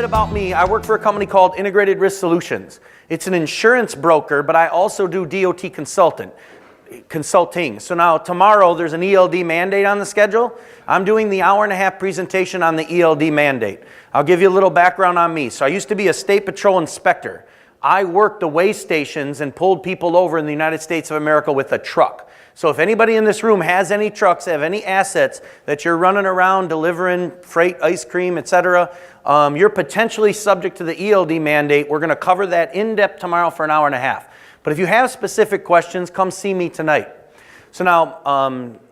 about me, I work for a company called Integrated Risk Solutions. It's an insurance broker, but I also do DOT consulting. So now tomorrow there's an ELD mandate on the schedule. I'm doing the hour-and-a-half presentation on the ELD mandate. I'll give you a little background on me. So I used to be a state patrol inspector. I worked the way stations and pulled people over in the United States of America with a truck. So if anybody in this room has any trucks, have any assets that you're running around delivering freight, ice cream, etc., you're potentially subject to the ELD mandate. We're going to cover that in depth tomorrow for an hour and a half. But if you have specific questions, come see me tonight. So now,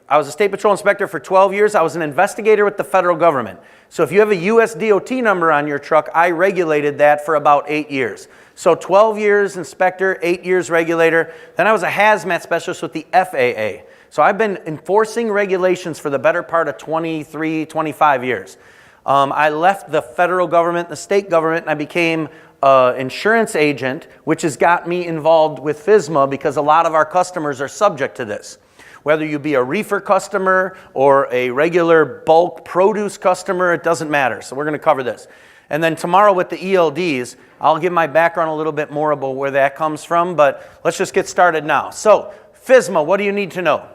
I was a state patrol inspector for 12 years. I was an investigator with the federal government. So if you have a US DOT number on your truck, I regulated that for about 8 years. So 12 years inspector, 8 years regulator. Then I was a hazmat specialist with the FAA. So I've been enforcing regulations for the better part of 23, 25 years. I left the federal government, the state government, and I became an insurance agent, which has got me involved with FSMA because a lot of our customers are subject to this. Whether you be a reefer customer or a regular bulk produce customer, it doesn't matter. So we're going to cover this. And then tomorrow with the ELDs, I'll give my background a little bit more about where that comes from, but let's just get started now. So FSMA, what do you need to know?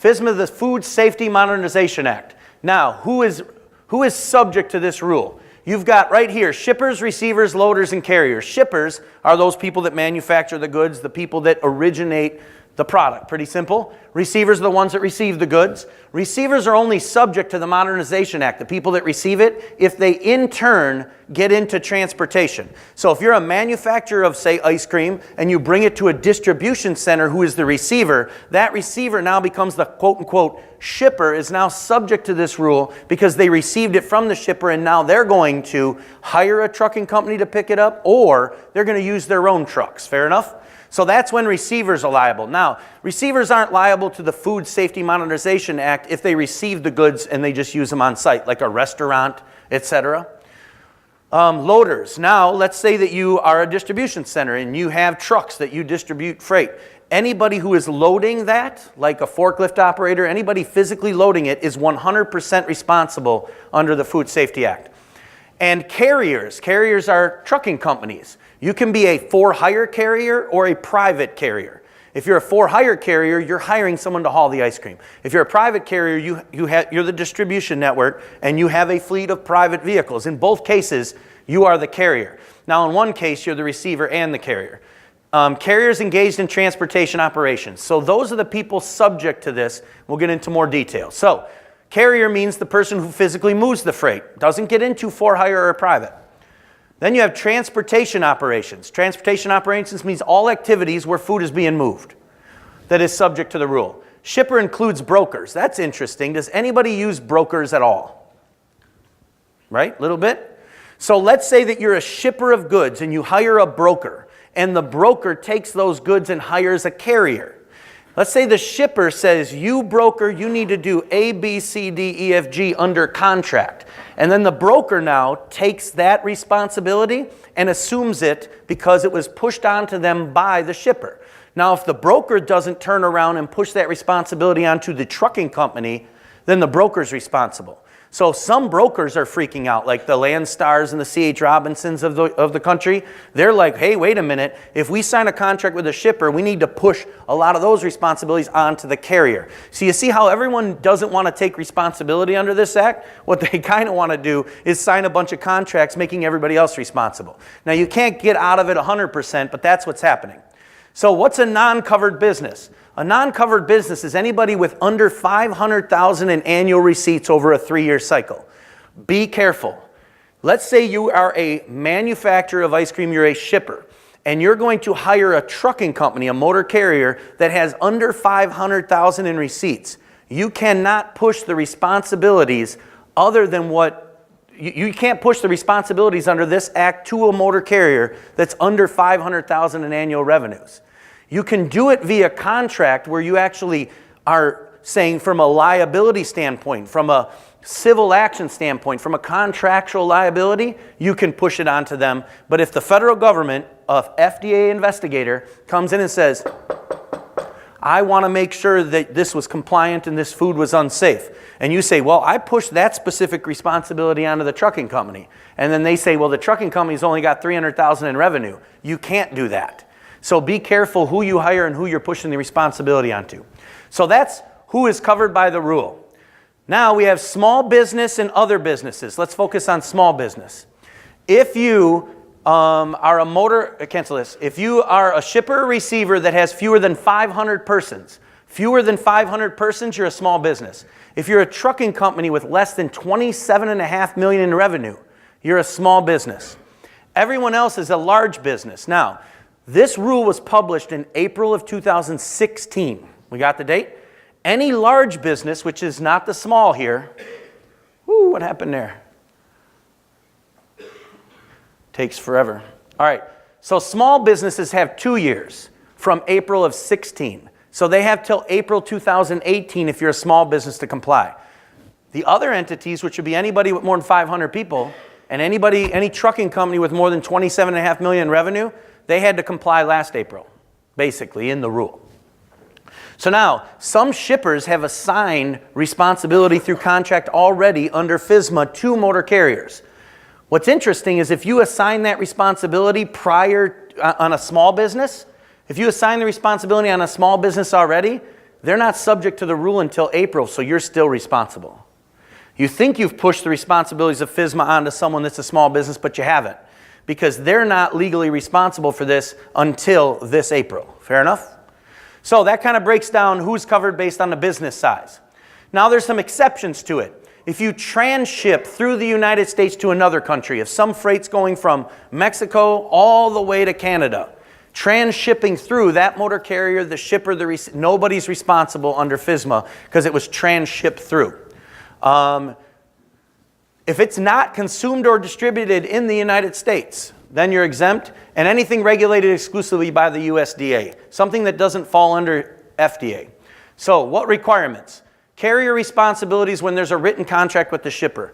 FSMA is the Food Safety Modernization Act. Now, who is subject to this rule? You've got right here, shippers, receivers, loaders, and carriers. Shippers are those people that manufacture the goods, the people that originate the product. Pretty simple. Receivers are the ones that receive the goods. Receivers are only subject to the Modernization Act, the people that receive it, if they in turn get into transportation. So if you're a manufacturer of, say, ice cream, and you bring it to a distribution center who is the receiver, that receiver now becomes the quote-unquote shipper, is now subject to this rule because they received it from the shipper, and now they're going to hire a trucking company to pick it up, or they're going to use their own trucks. Fair enough? So that's when receivers are liable. Now, receivers aren't liable to the Food Safety Modernization Act if they receive the goods and they just use them on site, like a restaurant, etc. Loaders. Now, let's say that you are a distribution center and you have trucks that you distribute freight. Anybody who is loading that, like a forklift operator, anybody physically loading it is 100% responsible under the Food Safety Act. And carriers. Carriers are trucking companies. You can be a for-hire carrier or a private carrier. If you're a for-hire carrier, you're hiring someone to haul the ice cream. If you're a private carrier, you're the distribution network, and you have a fleet of private vehicles. In both cases, you are the carrier. Now, in one case, you're the receiver and the carrier. Carriers engaged in transportation operations. So those are the people subject to this. We'll get into more detail. So carrier means the person who physically moves the freight. Doesn't get into for-hire or private. Then you have transportation operations. Transportation operations means all activities where food is being moved that is subject to the rule. Shipper includes brokers. That's interesting. Does anybody use brokers at all? Right? A little bit? So let's say that you're a shipper of goods and you hire a broker, and the broker takes those goods and hires a carrier. Let's say the shipper says, you broker, you need to do A, B, C, D, E, F, G under contract. And then the broker now takes that responsibility and assumes it because it was pushed onto them by the shipper. Now, if the broker doesn't turn around and push that responsibility onto the trucking company, then the broker's responsible. So some brokers are freaking out, like the Landstars and the C.H. Robinsons of the country. They're like, hey, wait a minute. If we sign a contract with a shipper, we need to push a lot of those responsibilities onto the carrier. So you see how everyone doesn't want to take responsibility under this act? What they kind of want to do is sign a bunch of contracts making everybody else responsible. Now, you can't get out of it 100%, but that's what's happening. So what's a non-covered business? A non-covered business is anybody with under $500,000 in annual receipts over a 3-year cycle. Be careful. Let's say you are a manufacturer of ice cream, you're a shipper, and you're going to hire a trucking company, a motor carrier, that has under $500,000 in receipts. You cannot push the responsibilities other than what you can't push the responsibilities under this act to a motor carrier that's under $500,000 in annual revenues. You can do it via contract where you actually are saying from a liability standpoint, from a civil action standpoint, from a contractual liability, you can push it onto them. But if the federal government, a FDA investigator, comes in and says, I want to make sure that this was compliant and this food was unsafe. And you say, well, I pushed that specific responsibility onto the trucking company. And then they say, well, the trucking company's only got $300,000 in revenue. You can't do that. So be careful who you hire and who you're pushing the responsibility onto. So that's who is covered by the rule. Now we have small business and other businesses. Let's focus on small business. If you if you are a shipper or receiver that has fewer than 500 persons, you're a small business. If you're a trucking company with less than $27.5 million in revenue, you're a small business. Everyone else is a large business. Now, this rule was published in April of 2016. We got the date? Any large business, which is not the small here, what happened there? Takes forever. All right, so small businesses have 2 years from April of 16. So they have till April 2018 if you're a small business to comply. The other entities, which would be anybody with more than 500 people, and any trucking company with more than $27.5 million in revenue, they had to comply last April, basically, in the rule. So now, some shippers have assigned responsibility through contract already under FSMA to motor carriers. What's interesting is if you assign that responsibility prior on a small business, if you assign the responsibility on a small business already, they're not subject to the rule until April, so you're still responsible. You think you've pushed the responsibilities of FSMA onto someone that's a small business, but you haven't, because they're not legally responsible for this until this April. Fair enough? So that kind of breaks down who's covered based on the business size. Now there's some exceptions to it. If you transship through the United States to another country, if some freight's going from Mexico all the way to Canada, transshipping through, that motor carrier, the shipper, nobody's responsible under FSMA because it was transshipped through. If it's not consumed or distributed in the United States, then you're exempt, and anything regulated exclusively by the USDA, something that doesn't fall under FDA. So what requirements? Carrier responsibilities when there's a written contract with the shipper.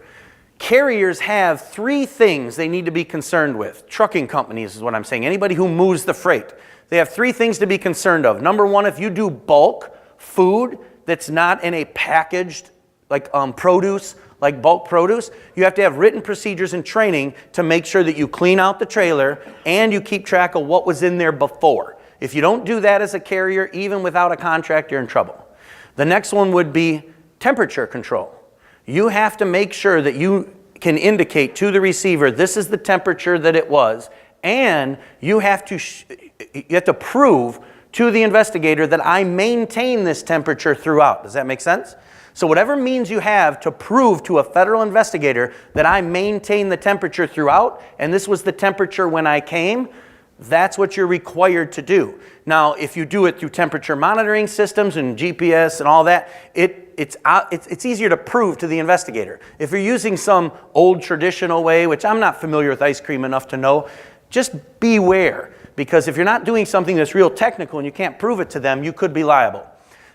Carriers have 3 things they need to be concerned with. Trucking companies is what I'm saying. Anybody who moves the freight. They have 3 things to be concerned of. Number 1, if you do bulk food that's not in a packaged, like produce, like bulk produce, you have to have written procedures and training to make sure that you clean out the trailer and you keep track of what was in there before. If you don't do that as a carrier, even without a contract, you're in trouble. The next one would be temperature control. You have to make sure that you can indicate to the receiver, this is the temperature that it was, and you have to prove to the investigator that I maintain this temperature throughout. Does that make sense? So whatever means you have to prove to a federal investigator that I maintain the temperature throughout, and this was the temperature when I came, that's what you're required to do. Now, if you do it through temperature monitoring systems and GPS and all that, it's easier to prove to the investigator. If you're using some old traditional way, which I'm not familiar with ice cream enough to know, just beware. Because if you're not doing something that's real technical and you can't prove it to them, you could be liable.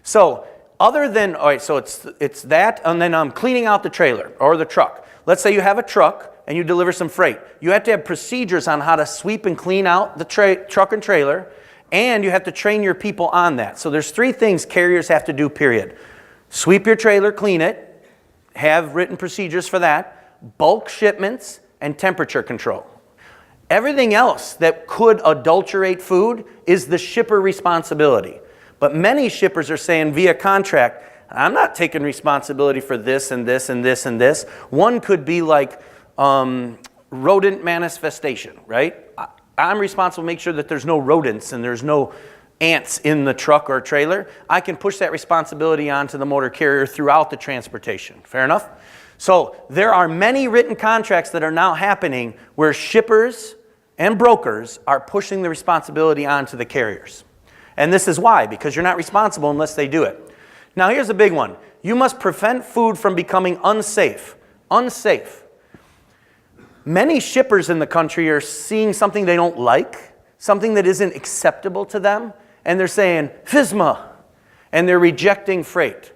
So, other than, all right, so it's that, and then cleaning out the trailer or the truck. Let's say you have a truck and you deliver some freight. You have to have procedures on how to sweep and clean out the truck and trailer, and you have to train your people on that. So there's 3 things carriers have to do, period. Sweep your trailer, clean it, have written procedures for that, bulk shipments, and temperature control. Everything else that could adulterate food is the shipper responsibility. But many shippers are saying via contract, I'm not taking responsibility for this and this and this and this. One could be like rodent manifestation, right? I'm responsible to make sure that there's no rodents and there's no ants in the truck or trailer. I can push that responsibility onto the motor carrier throughout the transportation. Fair enough? So there are many written contracts that are now happening where shippers and brokers are pushing the responsibility onto the carriers. And this is why, because you're not responsible unless they do it. Now here's a big one. You must prevent food from becoming unsafe. Unsafe. Many shippers in the country are seeing something they don't like, something that isn't acceptable to them, and they're saying, FSMA, and they're rejecting freight.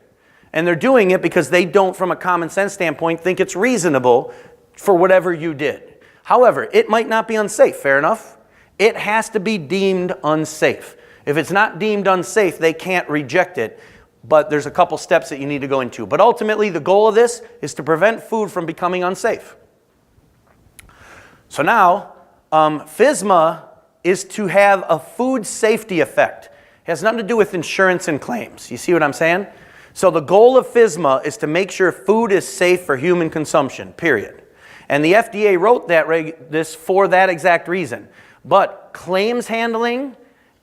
And they're doing it because they don't, from a common sense standpoint, think it's reasonable for whatever you did. However, it might not be unsafe, fair enough? It has to be deemed unsafe. If it's not deemed unsafe, they can't reject it, but there's a couple steps that you need to go into. But ultimately, the goal of this is to prevent food from becoming unsafe. So now, FSMA is to have a food safety effect. It has nothing to do with insurance and claims. You see what I'm saying? So the goal of FSMA is to make sure food is safe for human consumption, period. And the FDA wrote this for that exact reason. But claims handling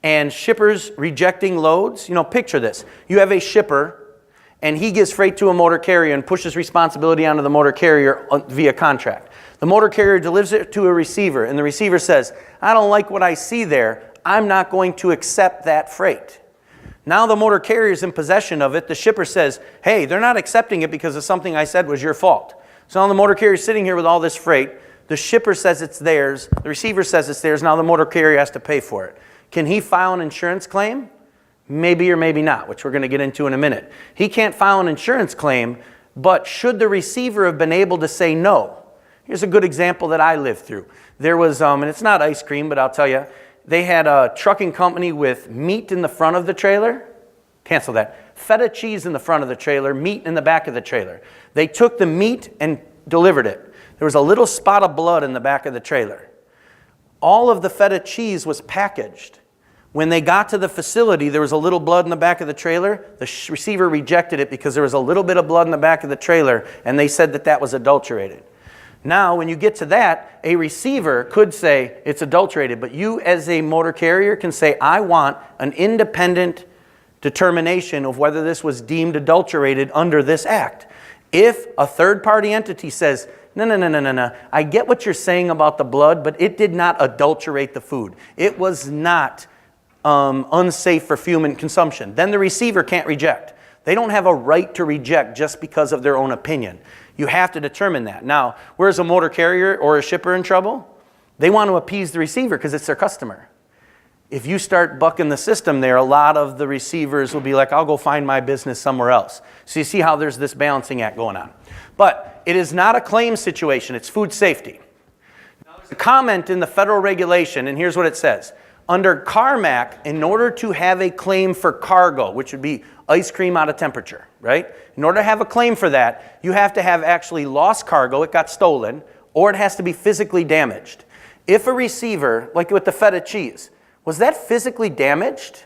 and shippers rejecting loads, picture this. You have a shipper, and he gives freight to a motor carrier and pushes responsibility onto the motor carrier via contract. The motor carrier delivers it to a receiver, and the receiver says, I don't like what I see there. I'm not going to accept that freight. Now the motor carrier is in possession of it. The shipper says, hey, they're not accepting it because of something I said was your fault. So now the motor carrier is sitting here with all this freight. The shipper says it's theirs. The receiver says it's theirs. Now the motor carrier has to pay for it. Can he file an insurance claim? Maybe or maybe not, which we're going to get into in a minute. He can't file an insurance claim, but should the receiver have been able to say no? Here's a good example that I lived through. There was, and it's not ice cream, but I'll tell you, they had a trucking company with meat in the front of the trailer. Cancel that. Feta cheese in the front of the trailer, meat in the back of the trailer. They took the meat and delivered it. There was a little spot of blood in the back of the trailer. All of the feta cheese was packaged. When they got to the facility, there was a little blood in the back of the trailer. The receiver rejected it because there was a little bit of blood in the back of the trailer, and they said that that was adulterated. Now, when you get to that, a receiver could say it's adulterated, but you as a motor carrier can say, I want an independent determination of whether this was deemed adulterated under this act. If a third-party entity says, no, I get what you're saying about the blood, but it did not adulterate the food. It was not unsafe for human consumption. Then the receiver can't reject. They don't have a right to reject just because of their own opinion. You have to determine that. Now, where's a motor carrier or a shipper in trouble? They want to appease the receiver because it's their customer. If you start bucking the system there, a lot of the receivers will be like, I'll go find my business somewhere else. So you see how there's this balancing act going on. But it is not a claim situation. It's food safety. Now, there's a comment in the federal regulation, and here's what it says. Under CARMAC, in order to have a claim for cargo, which would be ice cream out of temperature, right? In order to have a claim for that, you have to have actually lost cargo, it got stolen, or it has to be physically damaged. If a receiver, like with the feta cheese, was that physically damaged?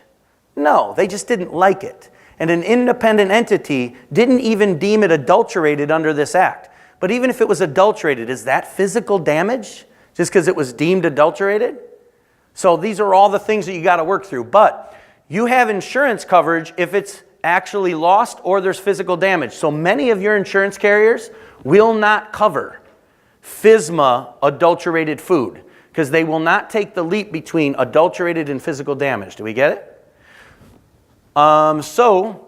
No, they just didn't like it. And an independent entity didn't even deem it adulterated under this act. But even if it was adulterated, is that physical damage just because it was deemed adulterated? So these are all the things that you got to work through. But you have insurance coverage if it's actually lost or there's physical damage. So many of your insurance carriers will not cover FSMA adulterated food because they will not take the leap between adulterated and physical damage. Do we get it? So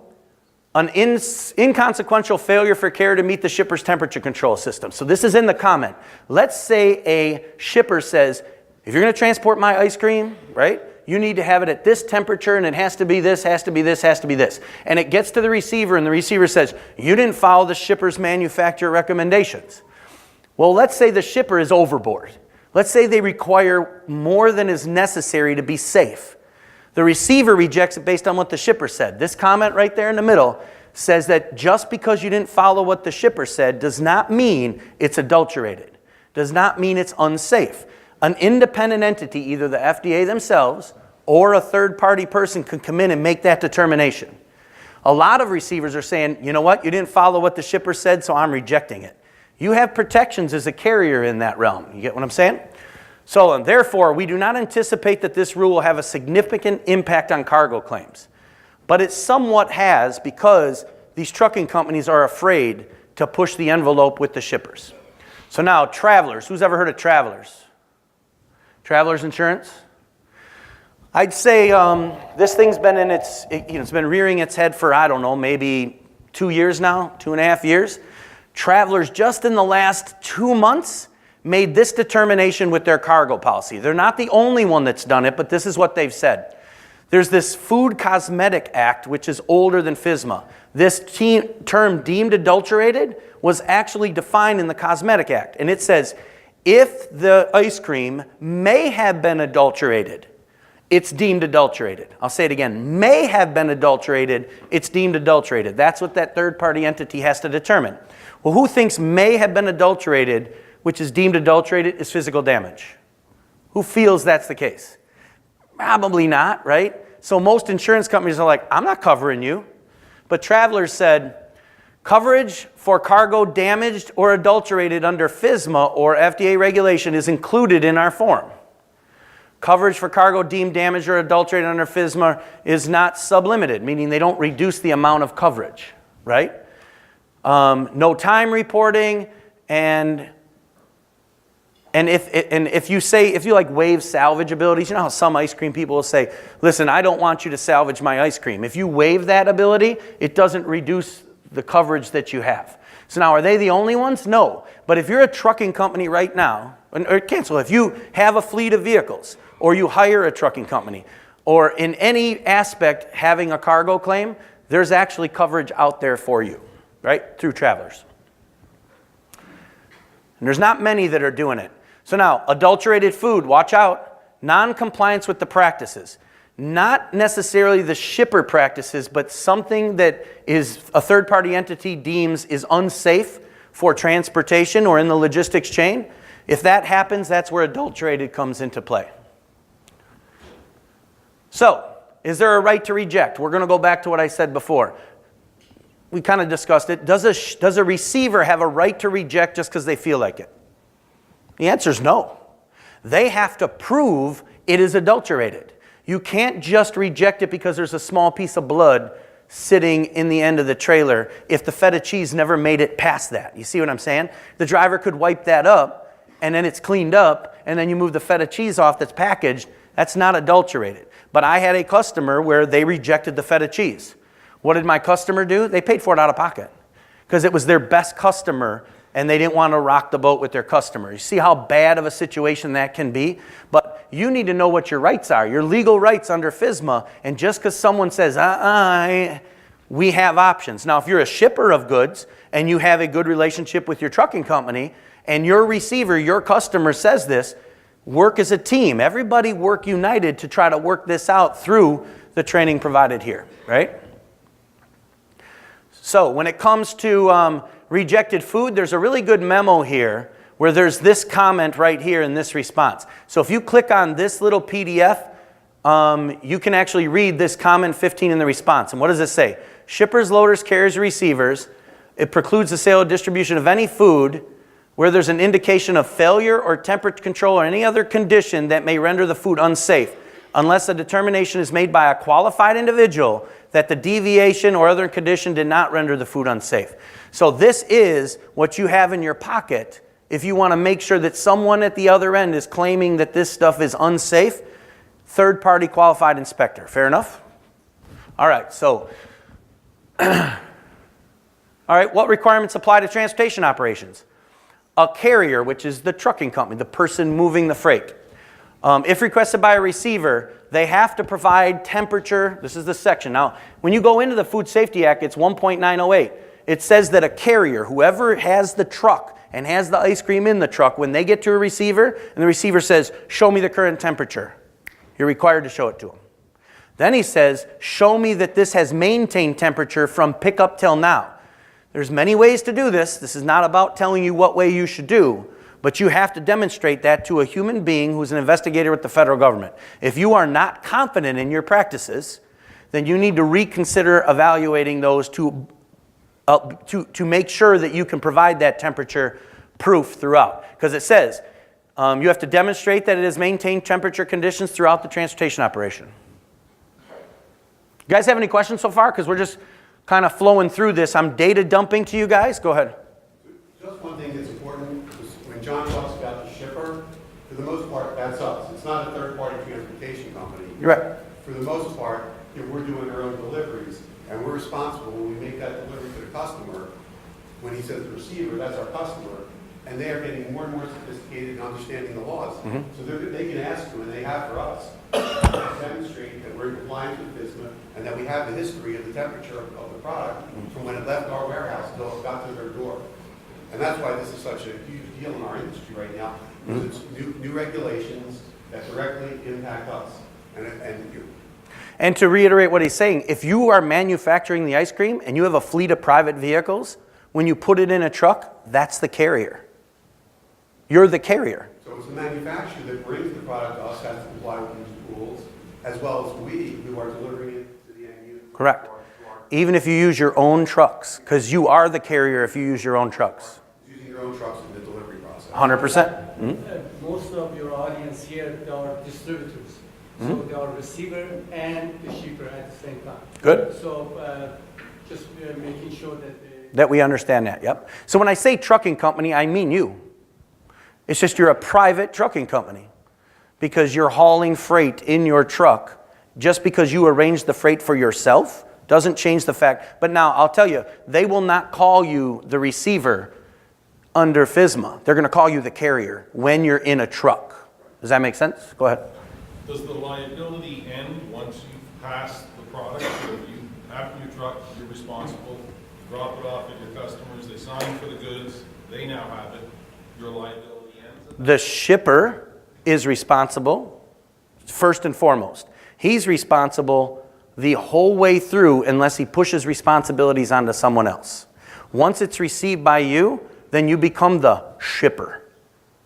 an inconsequential failure for carrier to meet the shipper's temperature control system. So this is in the comment. Let's say a shipper says, if you're going to transport my ice cream, right, you need to have it at this temperature, and it has to be this, has to be this, has to be this. And it gets to the receiver, and the receiver says, you didn't follow the shipper's manufacturer recommendations. Well, let's say the shipper is overboard. Let's say they require more than is necessary to be safe. The receiver rejects it based on what the shipper said. This comment right there in the middle says that just because you didn't follow what the shipper said does not mean it's adulterated. Does not mean it's unsafe. An independent entity, either the FDA themselves or a third-party person, can come in and make that determination. A lot of receivers are saying, you know what, you didn't follow what the shipper said, so I'm rejecting it. You have protections as a carrier in that realm. You get what I'm saying? So, and therefore, we do not anticipate that this rule will have a significant impact on cargo claims. But it somewhat has because these trucking companies are afraid to push the envelope with the shippers. So now, travelers. Who's ever heard of travelers? Travelers insurance? I'd say this thing's been in it's been rearing its head for, I don't know, maybe 2 years now, 2.5 years. Travelers just in the last 2 months made this determination with their cargo policy. They're not the only one that's done it, but this is what they've said. There's this Food Cosmetic Act, which is older than FSMA. This term deemed adulterated was actually defined in the Cosmetic Act, and it says, if the ice cream may have been adulterated, it's deemed adulterated. I'll say it again. May have been adulterated, it's deemed adulterated. That's what that third-party entity has to determine. Well, who thinks may have been adulterated, which is deemed adulterated, is physical damage? Who feels that's the case? Probably not, right? So most insurance companies are like, I'm not covering you. But Travelers said, coverage for cargo damaged or adulterated under FSMA or FDA regulation is included in our form. Coverage for cargo deemed damaged or adulterated under FSMA is not sublimited, meaning they don't reduce the amount of coverage, right? No time reporting, and if you like waive salvage abilities, you know how some ice cream people will say, listen, I don't want you to salvage my ice cream. If you waive that ability, it doesn't reduce the coverage that you have. So now, are they the only ones? No. But if you're a trucking company right now, or cancel, if you have a fleet of vehicles, or you hire a trucking company, or in any aspect having a cargo claim, there's actually coverage out there for you, right, through Travelers. And there's not many that are doing it. So now, adulterated food, watch out. Non-compliance with the practices. Not necessarily the shipper practices, but something that is a third-party entity deems is unsafe for transportation or in the logistics chain. If that happens, that's where adulterated comes into play. So, is there a right to reject? We're going to go back to what I said before. We kind of discussed it. Does a receiver have a right to reject just because they feel like it? The answer is no. They have to prove it is adulterated. You can't just reject it because there's a small piece of blood sitting in the end of the trailer if the feta cheese never made it past that. You see what I'm saying? The driver could wipe that up, and then it's cleaned up, and then you move the feta cheese off that's packaged. That's not adulterated. But I had a customer where they rejected the feta cheese. What did my customer do? They paid for it out of pocket because it was their best customer and they didn't want to rock the boat with their customer. You see how bad of a situation that can be? But you need to know what your rights are, your legal rights under FSMA. And just because someone says, we have options. Now, if you're a shipper of goods and you have a good relationship with your trucking company and your receiver, your customer says this, work as a team. Everybody work united to try to work this out through the training provided here, right? So when it comes to rejected food, there's a really good memo here where there's this comment right here in this response. So if you click on this little PDF, you can actually read this comment 15 in the response. And what does it say? Shippers, loaders, carriers, receivers, it precludes the sale or distribution of any food where there's an indication of failure or temperature control or any other condition that may render the food unsafe, unless a determination is made by a qualified individual that the deviation or other condition did not render the food unsafe. So this is what you have in your pocket if you want to make sure that someone at the other end is claiming that this stuff is unsafe. Third-party qualified inspector. Fair enough? All right, so, all right, what requirements apply to transportation operations? A carrier, which is the trucking company, the person moving the freight. If requested by a receiver, they have to provide temperature. This is the section. Now, when you go into the Food Safety Act, it's 1.908. It says that a carrier, whoever has the truck and has the ice cream in the truck, when they get to a receiver, and the receiver says, show me the current temperature, you're required to show it to him. Then he says, show me that this has maintained temperature from pickup till now. There's many ways to do this. This is not about telling you what way you should do, but you have to demonstrate that to a human being who's an investigator with the federal government. If you are not confident in your practices, then you need to reconsider evaluating those to make sure that you can provide that temperature proof throughout. Because it says you have to demonstrate that it has maintained temperature conditions throughout the transportation operation. You guys have any questions so far? Because we're just kind of flowing through this. I'm data dumping to you guys. Go ahead. Just one thing that's important is when John talks about the shipper, for the most part, that's us. It's not a third-party transportation company. You're right. For the most part, we're doing our own deliveries, and we're responsible when we make that delivery to the customer. When he says the receiver, that's our customer, and they are getting more and more sophisticated in understanding the laws. So they can ask to, and they have for us, to demonstrate that we're in compliance with FSMA and that we have the history of the temperature of the product from when it left our warehouse until it got to their door. And that's why this is such a huge deal in our industry right now, because it's new regulations that directly impact us. And you, And to reiterate what he's saying, if you are manufacturing the ice cream and you have a fleet of private vehicles, when you put it in a truck, that's the carrier. You're the carrier. so it's the manufacturer that brings the product to us, has to comply with these rules, as well as we who are delivering it to the end user. Correct. Even if you use your own trucks, because you are the carrier if you use your own trucks. Using your own trucks in the delivery process. 100%. Most of your audience here, they are distributors. So they are receiver and the shipper at the same time. Good. So just making sure that That we understand that, yep. So when I say trucking company, I mean you. It's just you're a private trucking company because you're hauling freight in your truck. Just because you arrange the freight for yourself doesn't change the fact. But now, I'll tell you, they will not call you the receiver under FSMA. They're going to call you the carrier when you're in a truck. Does that make sense? Go ahead. Does the liability end once you've passed the product? So if you have your truck, you're responsible, drop it off at your customers, they sign for the goods, they now have it, your liability ends? The shipper is responsible, first and foremost. He's responsible the whole way through unless he pushes responsibilities onto someone else. Once it's received by you, then you become the shipper.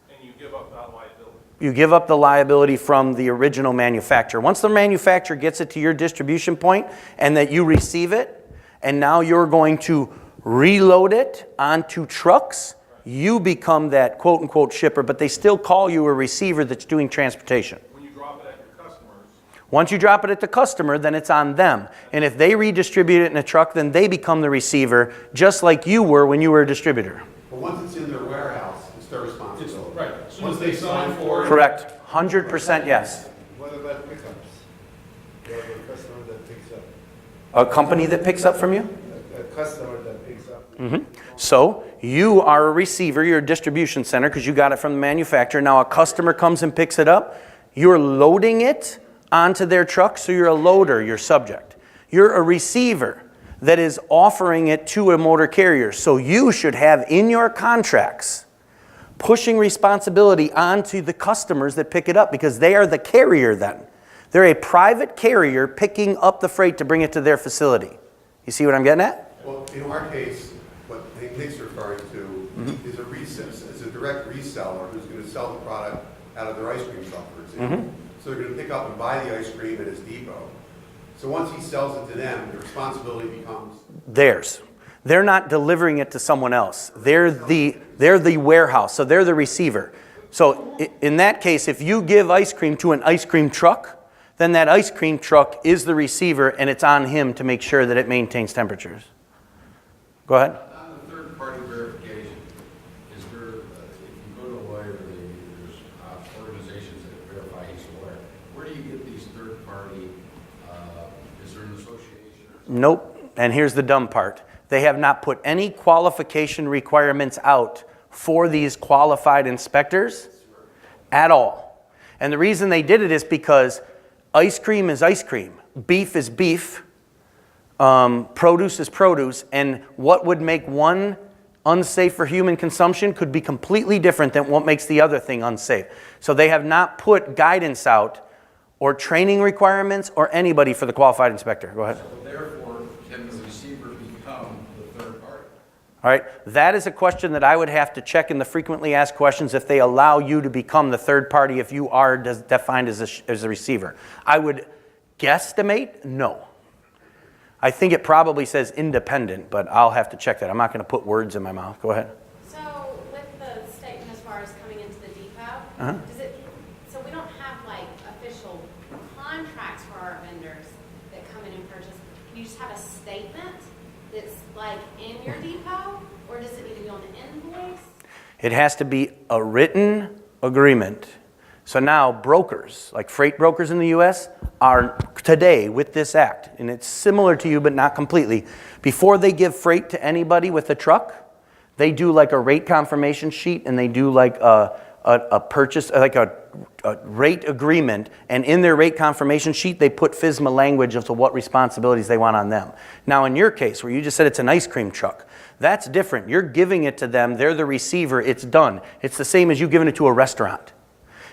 And you give up that liability? You give up the liability from the original manufacturer. Once the manufacturer gets it to your distribution point and that you receive it, and now you're going to reload it onto trucks, you become that quote-unquote shipper, but they still call you a receiver that's doing transportation. When you drop it at your customers? Once you drop it at the customer, then it's on them. And if they redistribute it in a truck, then they become the receiver, just like you were when you were a distributor. But once it's in their warehouse, it's their It's, responsibility. right, as soon Once as they sign for it. Correct. 100% yes. What about pickups? You have a customer that picks up. A company that picks up from you? A customer that picks up. So you are a receiver, you're a distribution center because you got it from the manufacturer. Now a customer comes and picks it up. You're loading it onto their truck, so you're a loader, you're subject. You're a receiver that is offering it to a motor carrier. So you should have in your contracts pushing responsibility onto the customers that pick it up because they are the carrier then. They're a private carrier picking up the freight to bring it to their facility. You see what I'm getting at? Well, in our case, what I think Nick's referring to is a direct reseller who's going to sell the product out of their ice cream shop, for example. So they're going to pick up and buy the ice cream at his depot. So once he sells it to them, the responsibility becomes Theirs. They're not delivering it to someone else. They're the warehouse, so they're the receiver. So in that case, if you give ice cream to an ice cream truck, then that ice cream truck is the receiver and it's on him to make sure that it maintains temperatures. Go ahead. On the third-party verification, is there, if you go to a lawyer, there's organizations that verify each lawyer. Where do you get these third-party, is there an association? Nope. And here's the dumb part. They have not put any qualification requirements out for these qualified inspectors at all. And the reason they did it is because ice cream is ice cream, beef is beef, produce is produce, and what would make one unsafe for human consumption could be completely different than what makes the other thing unsafe. So they have not put guidance out or training requirements or anybody for the qualified inspector. Go ahead. So therefore, can the receiver become the third party? All right, that is a question that I would have to check in the frequently asked questions if they allow you to become the third party if you are defined as a receiver. I would guesstimate no. I think it probably says independent, but I'll have to check that. I'm not going to put words in my mouth. Go ahead. So with the statement as far as coming into the depot, so we don't have like official contracts for our vendors that come in and purchase. Can you just have a statement that's like in your depot, or does it need to be on the invoice? It has to be a written agreement. So now brokers, like freight brokers in the U.S., are today with this act, and it's similar to you but not completely. Before they give freight to anybody with a truck, they do like a rate confirmation sheet and they do like a purchase, like a rate agreement, and in their rate confirmation sheet they put FSMA language of what responsibilities they want on them. Now in your case, where you just said it's an ice cream truck, that's different. You're giving it to them, they're the receiver, it's done. It's the same as you giving it to a restaurant.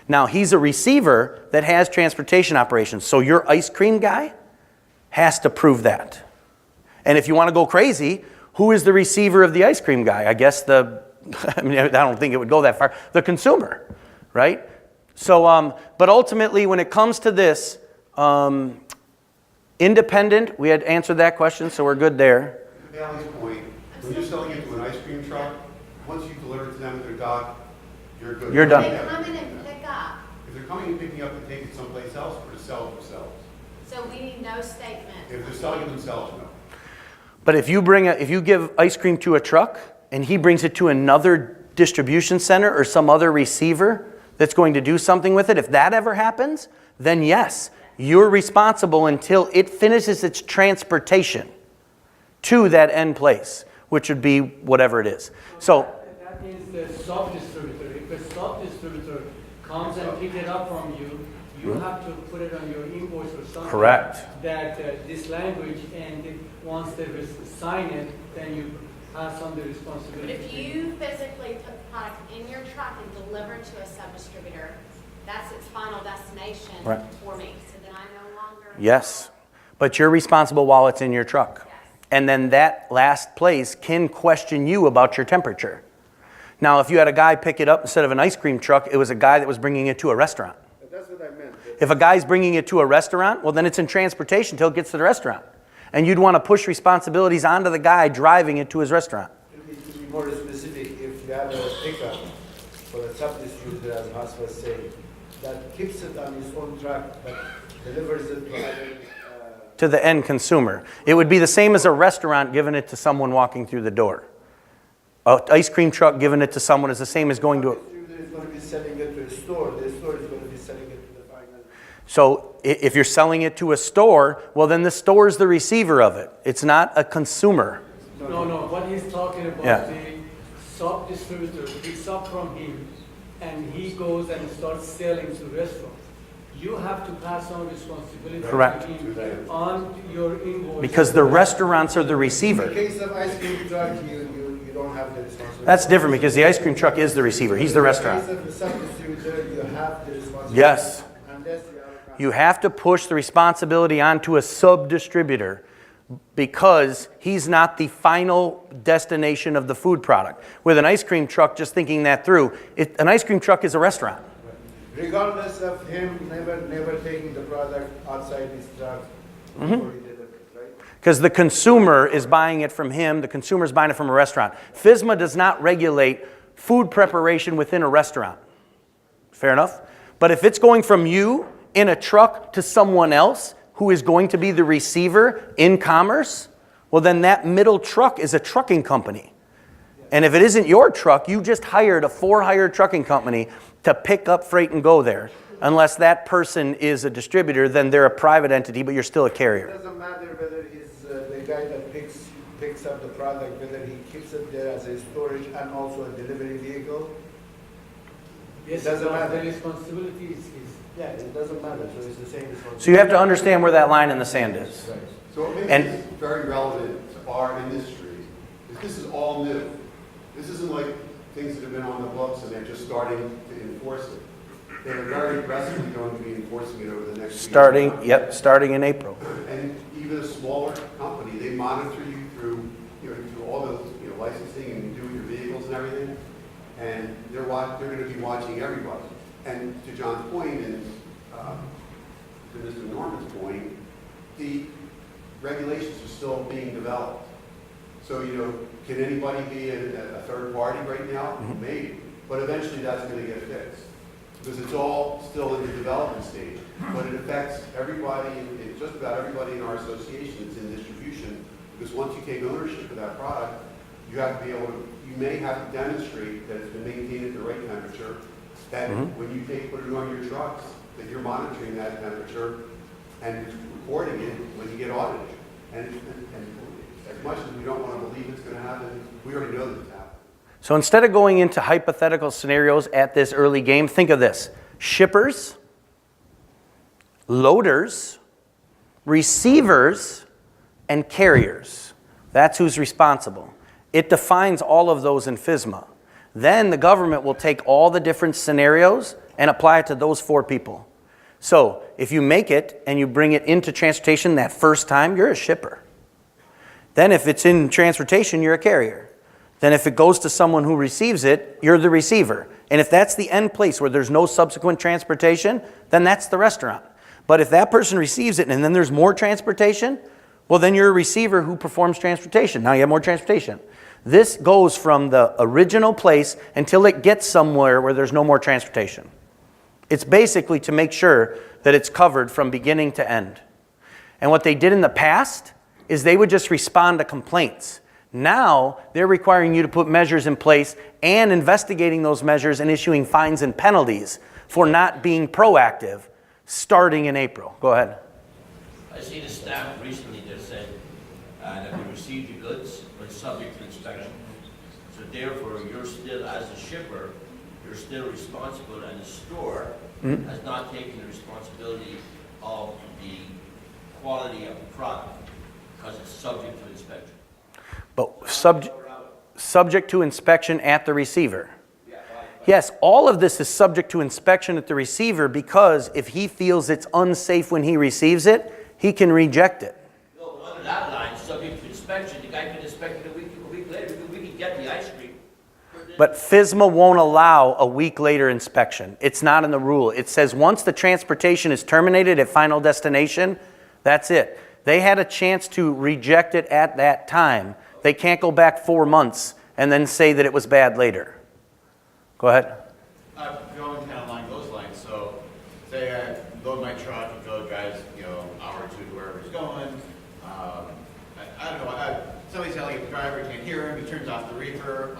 Now, he's a receiver that has transportation operations. So your ice cream guy has to prove that. And if you want to go crazy, who is the receiver of the ice cream guy? I guess I don't think it would go that far. The consumer, right? So, but ultimately, when it comes to this, independent, we had answered that question, so we're good there. To Bailey's point, when you're selling it to an ice cream truck, once you deliver it to them at their dock, you're good. You're done. They come in and pick up, If they're coming and picking up and taking it someplace else or to sell it themselves. so we need no statement. If they're selling it themselves, no. But if you give ice cream to a truck and he brings it to another distribution center or some other receiver that's going to do something with it, if that ever happens, then yes, you're responsible until it finishes its transportation to that end place, which would be whatever it is. So That means the sub-distributor. If a sub-distributor comes and picks it up from you, you have to put it on your invoice or something. Correct. That this language, and once they sign it, then you pass on the But responsibility. if you physically put the product in your truck and deliver it to a sub-distributor, that's its final destination Right. for me. So then I no longer. yes, but you're responsible while it's in your truck. Yes. And then that last place can question you about your temperature. Now, if you had a guy pick it up instead of an ice cream truck, it was a guy that was bringing it to a restaurant. That's what I meant. If a guy's bringing it to a restaurant, well, then it's in transportation till it gets to the restaurant. And you'd want to push responsibilities onto the guy driving it to his restaurant. To be more specific, if you have a pickup for a sub-distributor, as Hans was saying, that keeps it on his own truck, but delivers it to other, To the end consumer. It would be the same as a restaurant giving it to someone walking through the door. An ice cream truck giving it to someone is the same as going to a... distributor is going to be selling it to a store. The store is going to be selling it to the final. So if you're selling it to a store, well, then the store is the receiver of it. It's not a consumer. No, what he's talking about, Yeah. the sub-distributor picks up from him, and he goes and starts selling to restaurants. You have to pass on responsibility Correct. to him on your invoice. Because the restaurants are the In receiver. the case of ice cream truck, you don't have the responsibility. That's different because the ice cream truck is the receiver. He's the restaurant. In the case of the sub-distributor, you have the responsibility. Yes. Unless you have a contract. You have to push the responsibility onto a sub-distributor because he's not the final destination of the food product. With an ice cream truck, just thinking that through, an ice cream truck is a restaurant. Regardless of him never taking the product outside his truck before he did it, right? Because the consumer is buying it from him, the consumer is buying it from a restaurant. FSMA does not regulate food preparation within a restaurant. Fair enough? But if it's going from you in a truck to someone else who is going to be the receiver in commerce, well, then that middle truck is a trucking company. And if it isn't your truck, you just hired a for-hire trucking company to pick up freight and go there. Unless that person is a distributor, then they're a private entity, but you're still a It carrier. doesn't matter whether he's the guy that picks up the product, whether he keeps it there as a storage and also a delivery vehicle. Yes, It doesn't but matter. the responsibility is his. Yeah, it doesn't matter, so it's the same responsibility. So you have to understand where that line in the sand is. Right. So what makes And- this very relevant to our industry is this is all new. This isn't like things that have been on the books and they're just starting to enforce it. They're very aggressively going to be enforcing it over the next few years. Starting in April. And even a smaller company, they monitor you through, through all the, licensing and do with your vehicles and everything. And they're going to be watching everybody. And to John's point and to Mr. Norman's point, the regulations are still being developed. So, can anybody be a third party right now? Maybe. But eventually that's going to get fixed. Because it's all still in the development stage. But it affects everybody, just about everybody in our association that's in distribution. Because once you take ownership of that product, you have to be able to, you may have to demonstrate that it's been maintained at the right temperature, that when you put it on your trucks, that you're monitoring that temperature and recording it when you get audited. And as much as we don't want to believe it's going to happen, we already know that it's happening. So instead of going into hypothetical scenarios at this early game, think of this. Shippers, loaders, receivers, and carriers. That's who's responsible. It defines all of those in FSMA. Then the government will take all the different scenarios and apply it to those 4 people. So if you make it and you bring it into transportation that first time, you're a shipper. Then if it's in transportation, you're a carrier. Then if it goes to someone who receives it, you're the receiver. And if that's the end place where there's no subsequent transportation, then that's the restaurant. But if that person receives it and then there's more transportation, well, then you're a receiver who performs transportation. Now you have more transportation. This goes from the original place until it gets somewhere where there's no more transportation. It's basically to make sure that it's covered from beginning to end. And what they did in the past is they would just respond to complaints. Now they're requiring you to put measures in place and investigating those measures and issuing fines and penalties for not being proactive starting in April. Go ahead. I see the staff recently that said that we received the goods, but subject to inspection. So therefore, you're still, as a shipper, you're still responsible, and the store has not taken the responsibility of the quality of the product because it's subject to inspection. But subject to inspection at the receiver. Yes, all of this is subject to inspection at the receiver because if he feels it's unsafe when he receives it, he can reject it. No, but under that line, subject to inspection, the guy can inspect it a week later. We can get the ice cream. But FSMA won't allow a week later inspection. It's not in the rule. It says once the transportation is terminated at final destination, that's it. They had a chance to reject it at that time. They can't go back 4 months and then say that it was bad later. Go ahead. Going kind of along those lines, so say I load my truck and go drives, hour or two to wherever he's going. I don't know, somebody's telling the driver can't hear him, he turns off the reefer.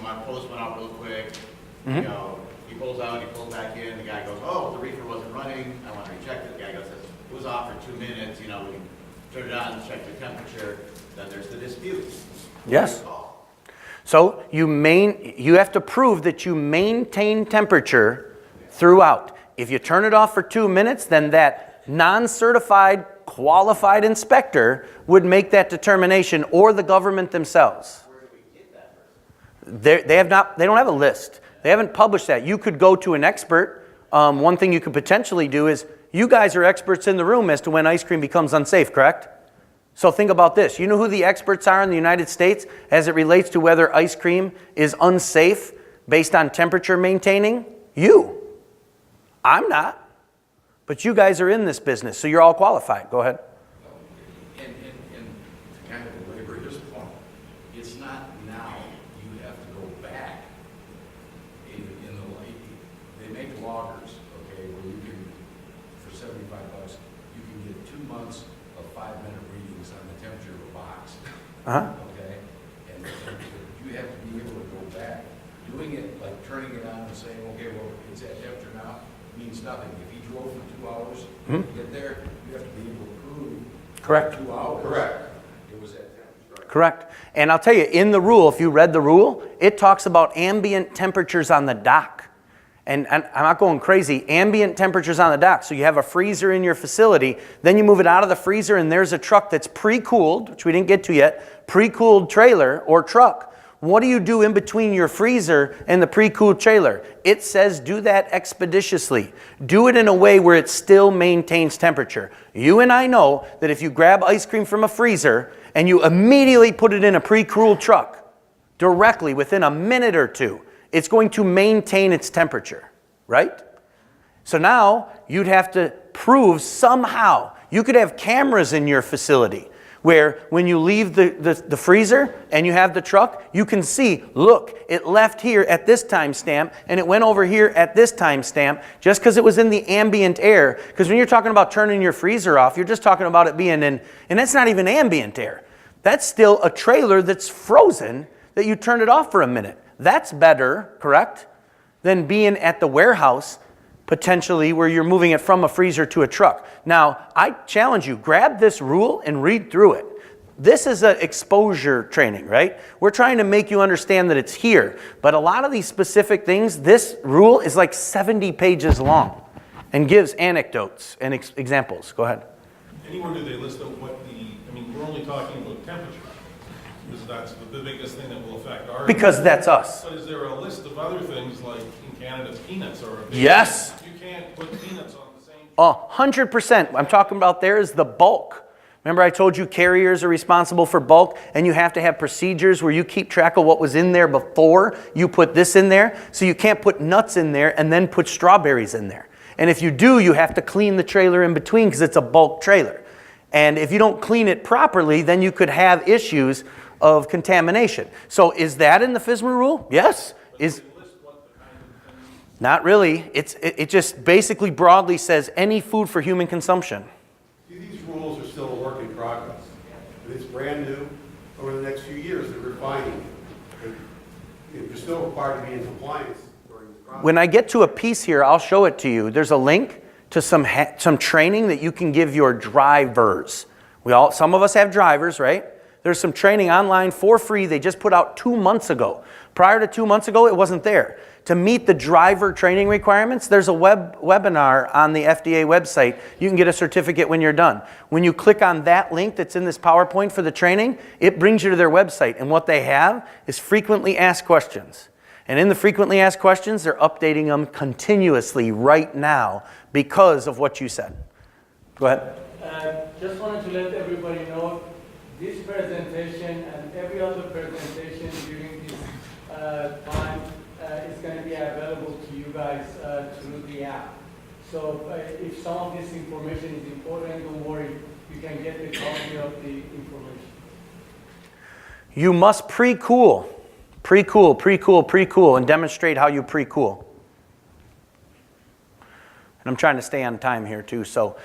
My post went out real quick. He pulls out, he pulls back in, the guy goes, the reefer wasn't running, I want to reject it. The guy goes, it was off for 2 minutes, we can turn it on, check the temperature, then there's the dispute. Yes. So you have to prove that you maintain temperature throughout. If you turn it off for 2 minutes, then that non-certified qualified inspector would make that determination, or the government themselves. Where do we get that person? They don't have a list. They haven't published that. You could go to an expert. One thing you could potentially do is, you guys are experts in the room as to when ice cream becomes unsafe, correct? So think about this. You know who the experts are in the United States as it relates to whether ice cream is unsafe based on temperature maintaining? You. I'm not. But you guys are in this business, so you're all qualified. Go ahead. And to kind of belabor his point, it's not now you have to go back they make loggers, okay, where you can, for $75, you can get 2 months of 5-minute readings on the temperature of a box. Okay? And you have to be able to go back. Doing it, like turning it on and saying, okay, well, it's at temperature now, means nothing. If he drove for 2 hours to get there, you have to be able to prove Correct. 2 hours. Correct. It was at temperature. Correct. And I'll tell you, in the rule, if you read the rule, it talks about ambient temperatures on the dock. And I'm not going crazy, ambient temperatures on the dock. So you have a freezer in your facility, then you move it out of the freezer and there's a truck that's pre-cooled, which we didn't get to yet, pre-cooled trailer or truck. What do you do in between your freezer and the pre-cooled trailer? It says do that expeditiously. Do it in a way where it still maintains temperature. You and I know that if you grab ice cream from a freezer and you immediately put it in a pre-cooled truck, directly within a minute or two, it's going to maintain its temperature, right? So now you'd have to prove somehow. You could have cameras in your facility where when you leave the freezer and you have the truck, you can see, look, it left here at this time stamp and it went over here at this time stamp just because it was in the ambient air. Because when you're talking about turning your freezer off, you're just talking about it being in, and that's not even ambient air. That's still a trailer that's frozen that you turned it off for a minute. That's better, correct, than being at the warehouse, potentially, where you're moving it from a freezer to a truck. Now, I challenge you, grab this rule and read through it. This is an exposure training, right? We're trying to make you understand that it's here. But a lot of these specific things, this rule is like 70 pages long and gives anecdotes and examples. Go ahead. Anywhere do they list out we're only talking about temperature. Because that's the biggest thing that will affect our. Because that's us. But is there a list of other things like in Canada, peanuts are a big. Yes. You can't put peanuts on the same. 100%. I'm talking about there is the bulk. Remember I told you carriers are responsible for bulk, and you have to have procedures where you keep track of what was in there before you put this in there. So you can't put nuts in there and then put strawberries in there. And if you do, you have to clean the trailer in between because it's a bulk trailer. And if you don't clean it properly, then you could have issues of contamination. So is that in the FSMA rule? Yes. Not really. It just basically broadly says any food for human consumption. See, these rules are still a work in progress. And it's brand new. Over the next few years, they're refining. But you're still required to be in compliance during the process. When I get to a piece here, I'll show it to you. There's a link to some training that you can give your drivers. Some of us have drivers, right? There's some training online for free they just put out 2 months ago. Prior to 2 months ago, it wasn't there. To meet the driver training requirements, there's a webinar on the FDA website. You can get a certificate when you're done. When you click on that link that's in this PowerPoint for the training, it brings you to their website. And what they have is frequently asked questions. And in the frequently asked questions, they're updating them continuously right now because of what you said. Go ahead. Just wanted to let everybody know this presentation and every other presentation during this time is going to be available to you guys through the app. So if some of this information is important, don't worry, you can get the copy of the information. You must pre-cool, and demonstrate how you pre-cool. And I'm trying to stay on time here too. So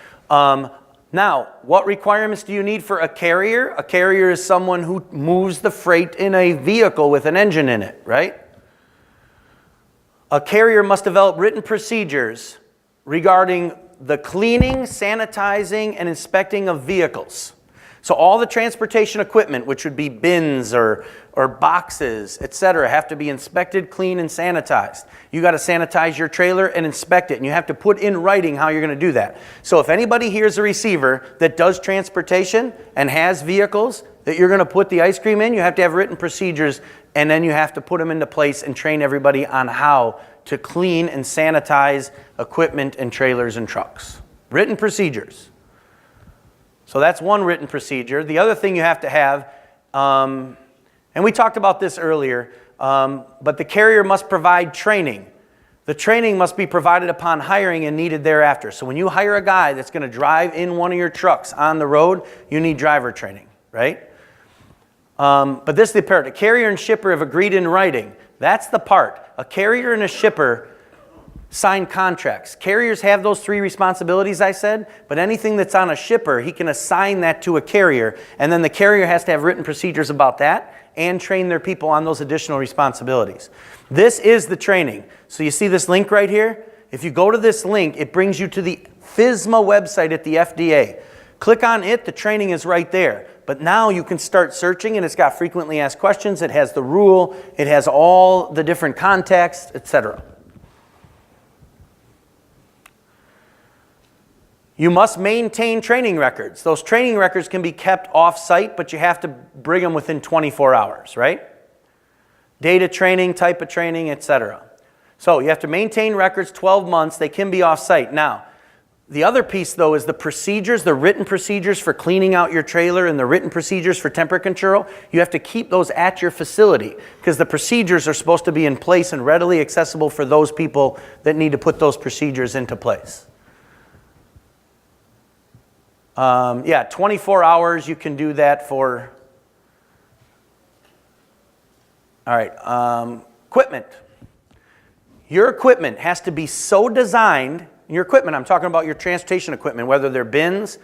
now, what requirements do you need for a carrier? A carrier is someone who moves the freight in a vehicle with an engine in it, right? A carrier must develop written procedures regarding the cleaning, sanitizing, and inspecting of vehicles. So all the transportation equipment, which would be bins or boxes, etc., have to be inspected, cleaned, and sanitized. You got to sanitize your trailer and inspect it, and you have to put in writing how you're going to do that. So if anybody here is a receiver that does transportation and has vehicles that you're going to put the ice cream in, you have to have written procedures, and then you have to put them into place and train everybody on how to clean and sanitize equipment and trailers and trucks. Written procedures. So that's one written procedure. The other thing you have to have, and we talked about this earlier, but the carrier must provide training. The training must be provided upon hiring and needed thereafter. So when you hire a guy that's going to drive in one of your trucks on the road, you need driver training, right? But this is the part. A carrier and shipper have agreed in writing. That's the part. A carrier and a shipper sign contracts. Carriers have those three responsibilities I said, but anything that's on a shipper, he can assign that to a carrier, and then the carrier has to have written procedures about that and train their people on those additional responsibilities. This is the training. So you see this link right here? If you go to this link, it brings you to the FSMA website at the FDA. Click on it, the training is right there. But now you can start searching, and it's got frequently asked questions, it has the rule, it has all the different contexts, etc. You must maintain training records. Those training records can be kept off-site, but you have to bring them within 24 hours, right? Data training, type of training, etc. So you have to maintain records 12 months. They can be off-site. Now, the other piece, though, is the procedures, the written procedures for cleaning out your trailer and the written procedures for temperature control. You have to keep those at your facility because the procedures are supposed to be in place and readily accessible for those people that need to put those procedures into place. 24 hours you can do that for. All right, equipment. Your equipment has to be so designed, your equipment, I'm talking about your transportation equipment, whether they're bins,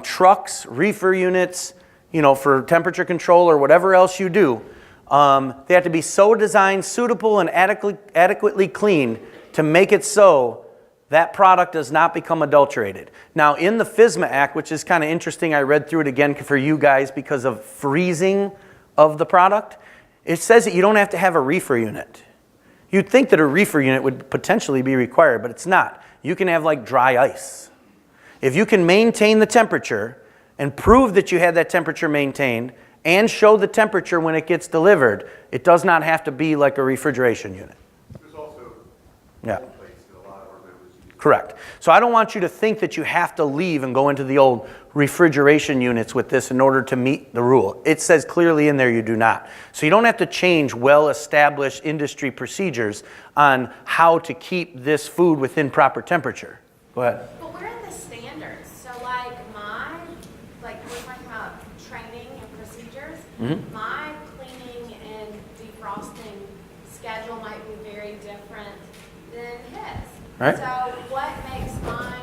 trucks, reefer units, for temperature control or whatever else you do, they have to be so designed, suitable, and adequately cleaned to make it so that product does not become adulterated. Now, in the FSMA Act, which is kind of interesting, I read through it again for you guys because of freezing of the product, it says that you don't have to have a reefer unit. You'd think that a reefer unit would potentially be required, but it's not. You can have like dry ice. If you can maintain the temperature and prove that you had that temperature maintained and show the temperature when it gets delivered, it does not have to be like a refrigeration unit. There's also Yeah. old plates that a lot of our members use. Correct. So I don't want you to think that you have to leave and go into the old refrigeration units with this in order to meet the rule. It says clearly in there you do not. So you don't have to change well-established industry procedures on how to keep this food within proper temperature. Go ahead. But where are the standards? So like we're talking about training and procedures. Mm-hmm. My cleaning and defrosting schedule might be very different than his. Right. So what makes mine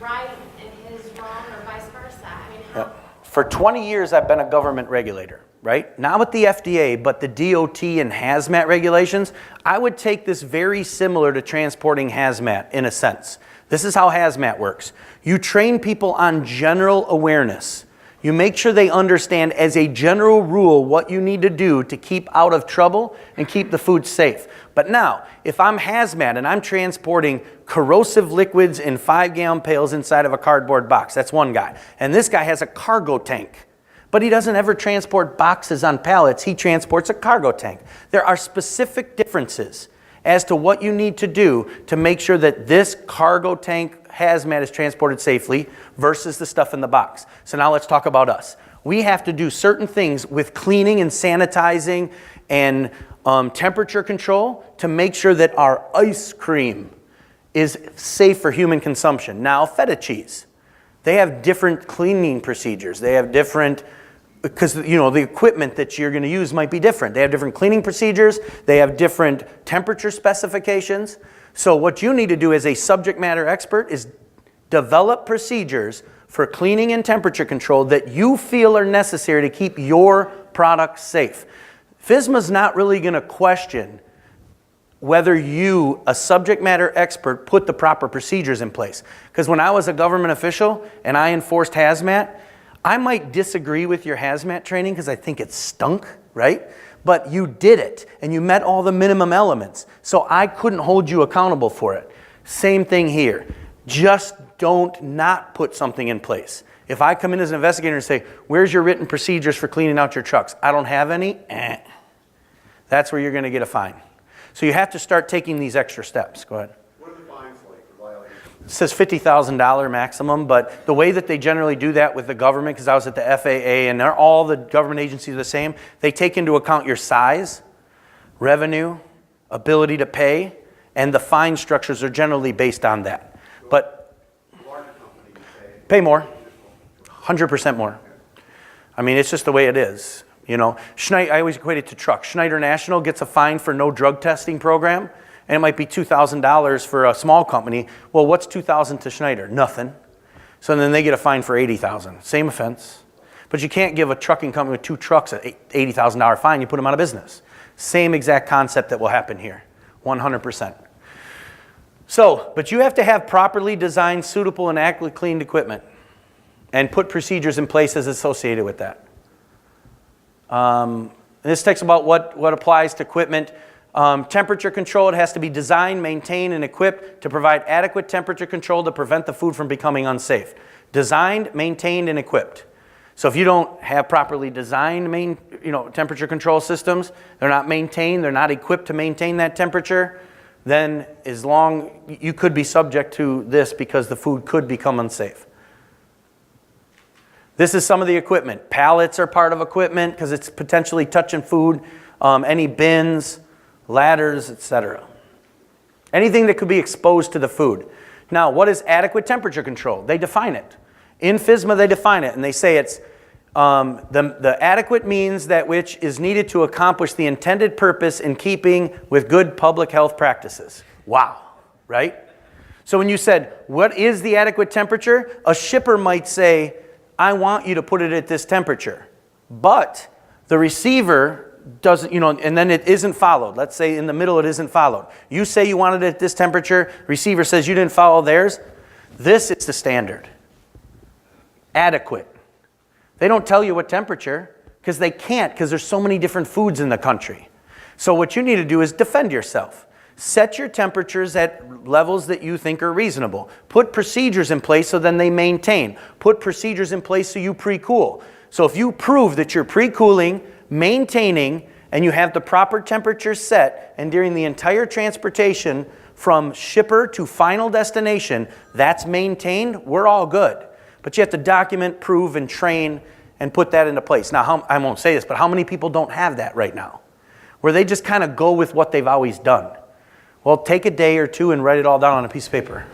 right and his wrong, or vice versa? I mean, how? For 20 years, I've been a government regulator, right? Not with the FDA, but the DOT and hazmat regulations. I would take this very similar to transporting hazmat in a sense. This is how hazmat works. You train people on general awareness. You make sure they understand as a general rule what you need to do to keep out of trouble and keep the food safe. But now, if I'm hazmat and I'm transporting corrosive liquids in 5-gallon pails inside of a cardboard box, that's one guy. And this guy has a cargo tank. But he doesn't ever transport boxes on pallets. He transports a cargo tank. There are specific differences as to what you need to do to make sure that this cargo tank hazmat is transported safely versus the stuff in the box. So now let's talk about us. We have to do certain things with cleaning and sanitizing and temperature control to make sure that our ice cream is safe for human consumption. Now, feta cheese, they have different cleaning procedures. They have different, because the equipment that you're going to use might be different. They have different cleaning procedures. They have different temperature specifications. So what you need to do as a subject matter expert is develop procedures for cleaning and temperature control that you feel are necessary to keep your product safe. FSMA's not really going to question whether you, a subject matter expert, put the proper procedures in place. Because when I was a government official and I enforced hazmat, I might disagree with your hazmat training because I think it stunk, right? But you did it and you met all the minimum elements. So I couldn't hold you accountable for it. Same thing here. Just don't not put something in place. If I come in as an investigator and say, where's your written procedures for cleaning out your trucks? I don't have any. That's where you're going to get a fine. So you have to start taking these extra steps. Go ahead. What are the fines like for violations? It says $50,000 maximum, but the way that they generally do that with the government, because I was at the FAA and all the government agencies are the same, they take into account your size, revenue, ability to pay, and the fine structures are generally based on that. But Larger companies pay more, 100% more. I mean, it's just the way it is. I always equate it to trucks. Schneider National gets a fine for no drug testing program, and it might be $2,000 for a small company. Well, what's $2,000 to Schneider? Nothing. So then they get a fine for $80,000. Same offense. But you can't give a trucking company with 2 trucks an $80,000 fine. You put them out of business. Same exact concept that will happen here, 100%. So, but you have to have properly designed, suitable, and accurately cleaned equipment and put procedures in place as associated with that. This talks about what applies to equipment. Temperature control, it has to be designed, maintained, and equipped to provide adequate temperature control to prevent the food from becoming unsafe. Designed, maintained, and equipped. So if you don't have properly designed temperature control systems, they're not maintained, they're not equipped to maintain that temperature, then you could be subject to this because the food could become unsafe. This is some of the equipment. Pallets are part of equipment because it's potentially touching food. Any bins, ladders, etc. Anything that could be exposed to the food. Now, what is adequate temperature control? They define it. In FSMA, they define it, and they say it's the adequate means that which is needed to accomplish the intended purpose in keeping with good public health practices. Wow, right? So when you said, what is the adequate temperature? A shipper might say, I want you to put it at this temperature. But the receiver doesn't, and then it isn't followed. Let's say in the middle it isn't followed. You say you wanted it at this temperature. Receiver says you didn't follow theirs. This is the standard. Adequate. They don't tell you what temperature because they can't because there's so many different foods in the country. So what you need to do is defend yourself. Set your temperatures at levels that you think are reasonable. Put procedures in place so then they maintain. Put procedures in place so you pre-cool. So if you prove that you're pre-cooling, maintaining, and you have the proper temperature set, and during the entire transportation from shipper to final destination, that's maintained, we're all good. But you have to document, prove, and train, and put that into place. Now, I won't say this, but how many people don't have that right now? Where they just kind of go with what they've always done. Well, take a day or two and write it all down on a piece of paper.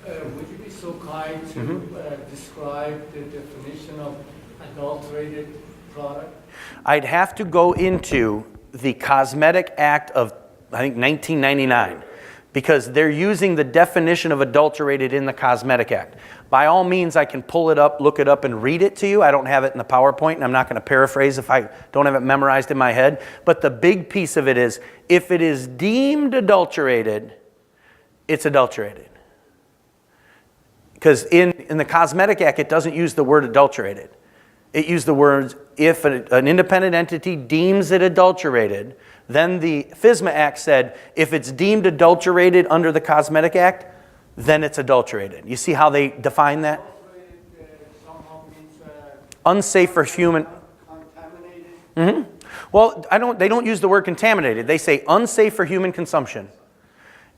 Would you be so kind to describe the definition of adulterated product? I'd have to go into the Cosmetic Act of, I think, 1999, because they're using the definition of adulterated in the Cosmetic Act. By all means, I can pull it up, look it up, and read it to you. I don't have it in the PowerPoint, and I'm not going to paraphrase if I don't have it memorized in my head. But the big piece of it is, if it is deemed adulterated, it's adulterated. Because in the Cosmetic Act, it doesn't use the word adulterated. It used the words, if an independent entity deems it adulterated. Then the FSMA Act said, if it's deemed adulterated under the Cosmetic Act, then it's adulterated. You see how they define that? Somehow means Unsafe for human. contaminated. Well, they don't use the word contaminated. They say unsafe for human consumption.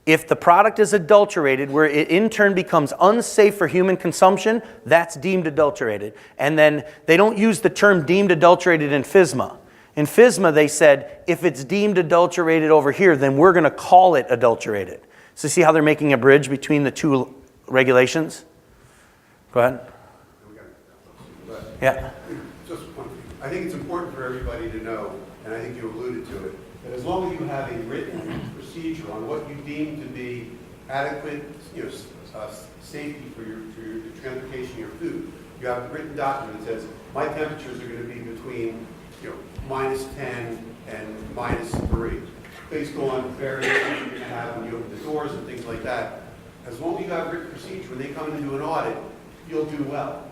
If the product is adulterated, where it in turn becomes unsafe for human consumption, that's deemed adulterated. And then they don't use the term deemed adulterated in FSMA. In FSMA, they said, if it's deemed adulterated over here, then we're going to call it adulterated. So see how they're making a bridge between the two regulations? Go ahead. Yeah. Just one thing. I think it's important for everybody to know, and I think you alluded to it, that as long as you have a written procedure on what you deem to be adequate, safety for the transportation of your food, you have a written document that says, my temperatures are going to be between -10 and -3, based on variations you're going to have when you open the doors and things like that. As long as you have a written procedure, when they come in and do an audit, you'll do well.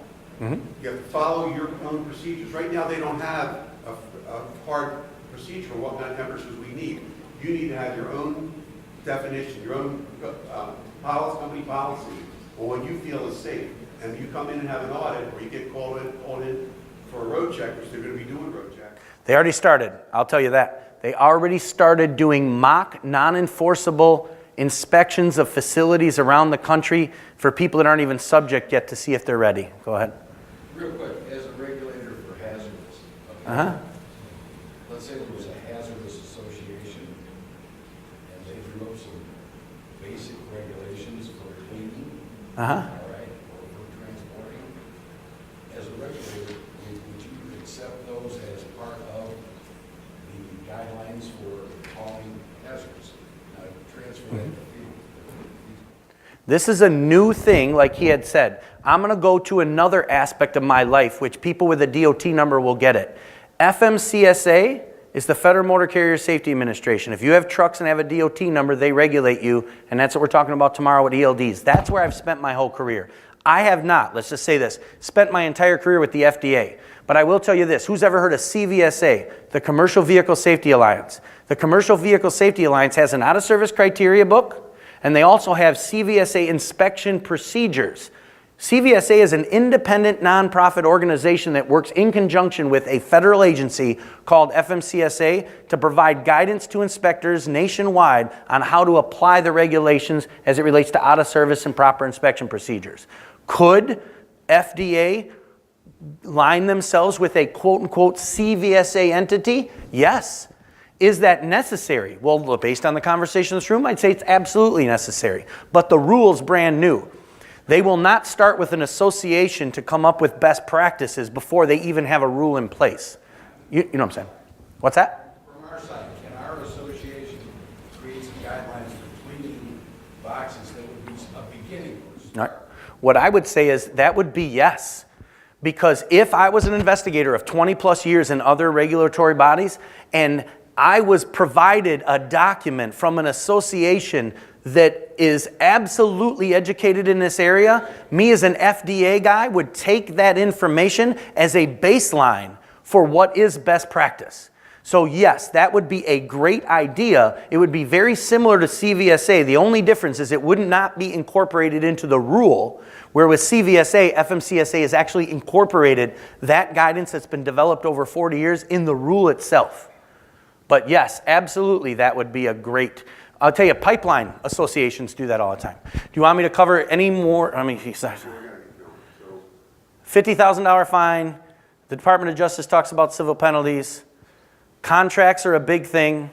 You have to follow your own procedures. Right now, they don't have a hard procedure on what kind of temperatures we need. You need to have your own definition, your own company policy on what you feel is safe. And you come in and have an audit, or you get called in for a road check, which they're going to be doing road check. They already started. I'll tell you that. They already started doing mock, non-enforceable inspections of facilities around the country for people that aren't even subject yet to see if they're ready. Go ahead. Real quick, as a regulator for hazardous, okay? Let's say there was a hazardous association and they drew up some basic regulations for cleaning, all right, or for transporting. As a regulator, would you accept those as part of the guidelines for calling hazards? Now, transfer that to field. This is a new thing, like he had said. I'm going to go to another aspect of my life, which people with a DOT number will get it. FMCSA is the Federal Motor Carrier Safety Administration. If you have trucks and have a DOT number, they regulate you, and that's what we're talking about tomorrow with ELDs. That's where I've spent my whole career. I have not, let's just say this, spent my entire career with the FDA. But I will tell you this, who's ever heard of CVSA, the Commercial Vehicle Safety Alliance? The Commercial Vehicle Safety Alliance has an out-of-service criteria book, and they also have CVSA inspection procedures. CVSA is an independent nonprofit organization that works in conjunction with a federal agency called FMCSA to provide guidance to inspectors nationwide on how to apply the regulations as it relates to out-of-service and proper inspection procedures. Could FDA line themselves with a quote-unquote CVSA entity? Yes. Is that necessary? Well, based on the conversation in this room, I'd say it's absolutely necessary. But the rule's brand new. They will not start with an association to come up with best practices before they even have a rule in place. You know what I'm saying? What's that? From our side, can our association create some guidelines for cleaning boxes that would be a beginning for a All right. start? What I would say is that would be yes. Because if I was an investigator of 20 plus years in other regulatory bodies and I was provided a document from an association that is absolutely educated in this area, me as an FDA guy would take that information as a baseline for what is best practice. So yes, that would be a great idea. It would be very similar to CVSA. The only difference is it would not be incorporated into the rule, where with CVSA, FMCSA has actually incorporated that guidance that's been developed over 40 years in the rule itself. But yes, absolutely, that would be a great, I'll tell you, pipeline associations do that all the time. Do you want me to cover any more? I mean, $50,000 fine. The Department of Justice talks about civil penalties. Contracts are a big thing.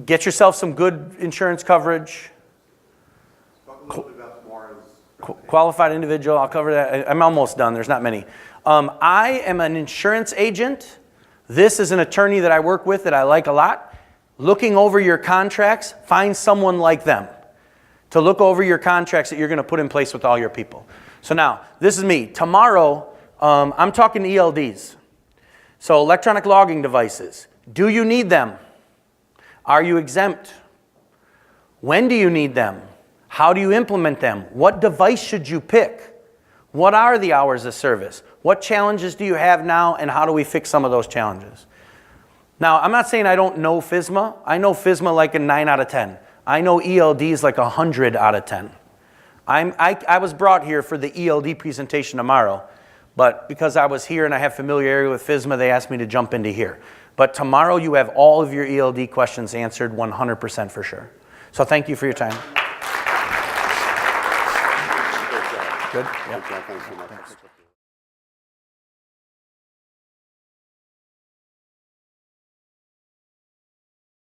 Get yourself some good insurance coverage. Talk a little bit about tomorrow's. Qualified individual, I'll cover that. I'm almost done, there's not many. I am an insurance agent. This is an attorney that I work with that I like a lot. Looking over your contracts, find someone like them to look over your contracts that you're going to put in place with all your people. So now, this is me. Tomorrow, I'm talking ELDs. So electronic logging devices. Do you need them? Are you exempt? When do you need them? How do you implement them? What device should you pick? What are the hours of service? What challenges do you have now, and how do we fix some of those challenges? Now, I'm not saying I don't know FSMA. I know FSMA like a 9 out of 10. I know ELDs like 100 out of 10. I was brought here for the ELD presentation tomorrow, but because I was here and I have familiarity with FSMA, they asked me to jump into here. But tomorrow you have all of your ELD questions answered 100% for sure. So thank you for your time. Good? Yep. Thanks so much.